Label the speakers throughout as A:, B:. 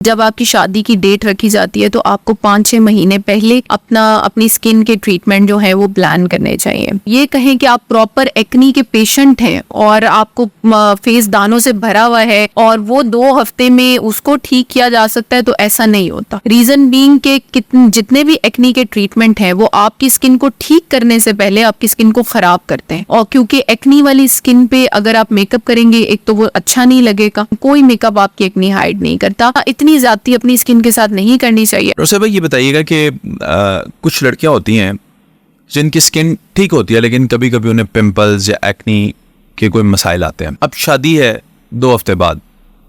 A: जब आपकी शादी की डेट रखी जाती है तो आपको 5-6 महीने पहले अपनी स्किन के ट्रीटमेंट जो है वो प्लान करने चाहिए। ये कहें कि आप प्रॉपर एक्नी के पेशेंट हैं और आपको फेस दानों से भरा हुआ है और वो 2 हफ्ते में उसको ठीक किया जा सकता है, तो ऐसा नहीं होता। रीजन बीइंग के जितने भी एक्नी के ट्रीटमेंट हैं वो आपकी स्किन को ठीक करने से पहले आपकी स्किन को खराब करते हैं। और क्योंकि एक्नी वाली स्किन पे अगर आप मेकअप करेंगे, एक तो वो अच्छा नहीं लगेगा, कोई मेकअप आपकी एक्नी हाइड नहीं करता। इतनी ज्यादती अपनी स्किन के साथ नहीं करनी चाहिए।
B: रोसे भाई ये बताइएगा कि कुछ लड़कियां होती हैं जिनकी स्किन ठीक होती है लेकिन कभी कभी उन्हें पिंपल्स या एक्नी के कोई मसाइल आते हैं। अब शादी है, 2 हफ्ते बाद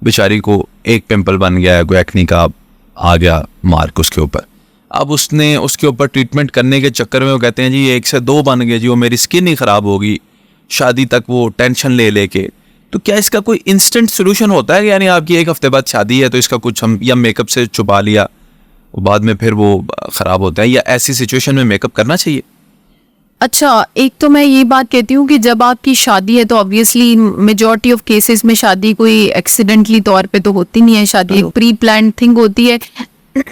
B: बेचारी को एक पिंपल बन गया है, कोई एक्नी का आ गया मार्क उसके ऊपर। अब उसने उसके ऊपर ट्रीटमेंट करने के चक्कर में वो कहते हैं जी 1 से 2 बन गए जी, वो मेरी स्किन ही खराब होगी। शादी तक वो टेंशन ले लेके, तो क्या इसका कोई इंस्टेंट सोल्यूशन होता है? यानी आपकी 1 हफ्ते बाद शादी है तो इसका कुछ हम या मेकअप से छुपा लिया, वो बाद में फिर वो खराब होता है, या ऐसी सिचुएशन में मेकअप करना चाहिए?
A: अच्छा, एक तो मैं ये बात कहती हूँ कि जब आपकी शादी है तो ऑब्वियसली मेजॉरिटी ऑफ केसेस में शादी कोई एक्सीडेंटली तौर पे तो होती नहीं है। शादी एक प्री प्लान थिंग होती है।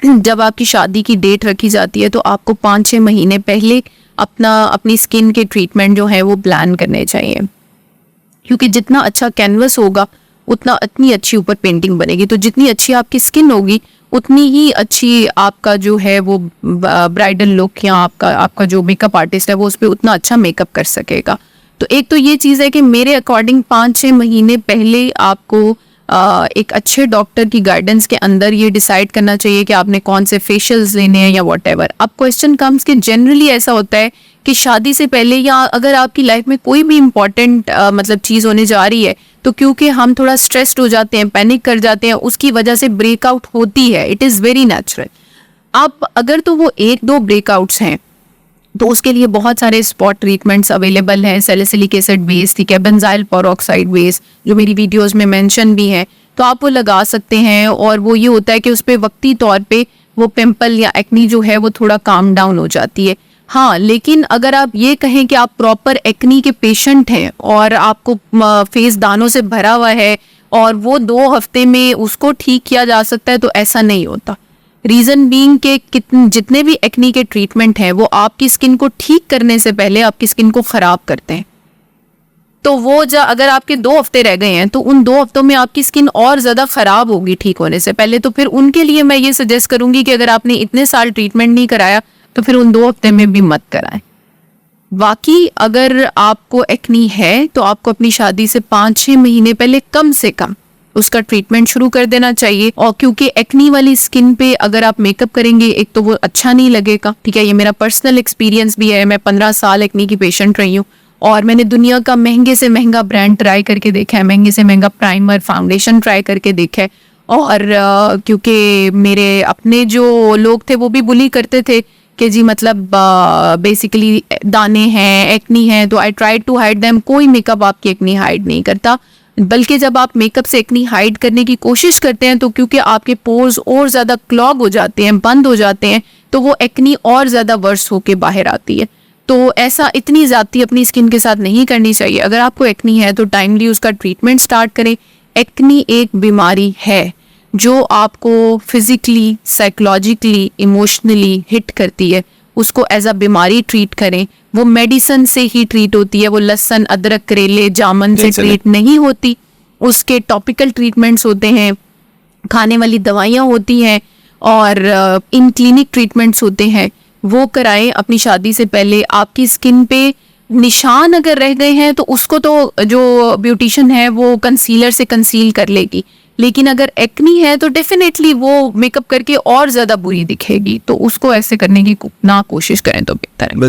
A: जब आपकी शादी की डेट रखी जाती है तो आपको 5-6 महीने पहले अपनी स्किन के ट्रीटमेंट जो है वो प्लान करने चाहिए, क्योंकि जितना अच्छा कैनवस होगा उतनी अच्छी ऊपर पेंटिंग बनेगी। तो जितनी अच्छी आपकी स्किन होगी उतनी ही अच्छी आपका जो है वो ब्राइडल लुक या आपका जो मेकअप आर्टिस्ट है वो उस पर उतना अच्छा मेकअप कर सकेगा। तो एक तो ये चीज़ है कि मेरे अकॉर्डिंग 5-6 महीने पहले आपको एक अच्छे डॉक्टर की गाइडेंस के अंदर ये डिसाइड करना चाहिए कि आपने कौन से फेशियल्स लेने हैं या व्हाटएवर। अब क्वेश्चन कम्स कि जनरली ऐसा होता है कि शादी से पहले या अगर आपकी लाइफ में कोई भी इम्पोर्टेंट मतलब चीज़ होने जा रही है तो क्योंकि हम थोड़ा स्ट्रेस्ड हो जाते हैं, पैनिक कर जाते हैं, उसकी वजह से ब्रेकआउट होती है। It is very natural. अब अगर तो वो 1-2 ब्रेकआउट्स हैं तो उसके लिए बहुत सारे स्पॉट ट्रीटमेंट्स अवेलेबल हैं, सैलिसिलिक एसिड बेस, ठीक है, बेंजाइल पेरोक्साइड बेस, जो मेरी वीडियोस में मेंशन भी है, तो आप वो लगा सकते हैं। और वो ये होता है कि उस पर वक्ती तौर पे वो पिंपल या एक्नी जो है वो थोड़ा काम डाउन हो जाती है। हाँ, लेकिन अगर आप ये कहें कि आप प्रॉपर एक्नी के पेशेंट हैं और आपको फेस दानों से भरा हुआ है और वो 2 हफ्ते में उसको ठीक किया जा सकता है, तो ऐसा नहीं होता। रीजन बीइंग के जितने भी एक्नी के ट्रीटमेंट हैं वो आपकी स्किन को ठीक करने से पहले आपकी स्किन को खराब करते हैं। तो वो अगर आपके 2 हफ्ते रह गए हैं तो उन 2 हफ्तों में आपकी स्किन और ज्यादा खराब होगी ठीक होने से पहले। तो फिर उनके लिए मैं ये सजेस्ट करूंगी कि अगर आपने इतने साल ट्रीटमेंट नहीं कराया तो फिर उन 2 हफ्ते में भी मत कराएं। बाकी अगर आपको एक्नी है तो आपको अपनी शादी से 5-6 महीने पहले कम से कम उसका ट्रीटमेंट शुरू कर देना चाहिए। और क्योंकि एक्नी वाली स्किन पे अगर आप मेकअप करेंगे, एक तो वो अच्छा नहीं लगेगा, ठीक है, ये मेरा पर्सनल एक्सपीरियंस भी है। मैं 15 साल एक्नी की पेशेंट रही हूँ और मैंने दुनिया का महंगे से महंगा ब्रांड ट्राई करके देखा है, महंगे से महंगा प्राइमर, फाउंडेशन ट्राई करके देखा है। और क्योंकि मेरे अपने जो लोग थे वो भी बुली करते थे कि जी मतलब बेसिकली दाने हैं, एक्नी है, तो I try to hide them. कोई मेकअप आपकी एक्नी हाइड नहीं करता, बल्कि जब आप मेकअप से एक्नी हाइड करने की कोशिश करते हैं तो क्योंकि आपके पोर्स और ज़्यादा क्लॉग हो जाते हैं, बंद हो जाते हैं, तो वो एक्नी और ज़्यादा वर्स होके बाहर आती है। तो ऐसा इतनी ज़्यादती अपनी स्किन के साथ नहीं करनी चाहिए। अगर आपको एक्नी है तो टाइमली उसका ट्रीटमेंट स्टार्ट करें। एक्नी एक बीमारी है जो आपको फिजिकली, साइकोलॉजिकली, इमोशनली हिट करती है। उसको एज अ बीमारी ट्रीट करें। वो मेडिसिन से ही ट्रीट होती है, वो लहसुन, अदरक, करेले, जामुन से ट्रीट नहीं होती। उसके टॉपिकल ट्रीटमेंट्स होते हैं, खाने वाली दवाइयाँ होती हैं और इन क्लिनिक ट्रीटमेंट्स होते हैं, वो कराएं अपनी शादी से पहले। आपकी स्किन पे निशान अगर रह गए हैं तो उसको तो जो ब्यूटिशियन है वो कंसीलर से कंसील कर लेगी, लेकिन अगर एक्नी है तो डेफिनेटली वो मेकअप करके और ज़्यादा बुरी दिखेगी। तो उसको ऐसे करने की ना कोशिश करें तो बेहतर है।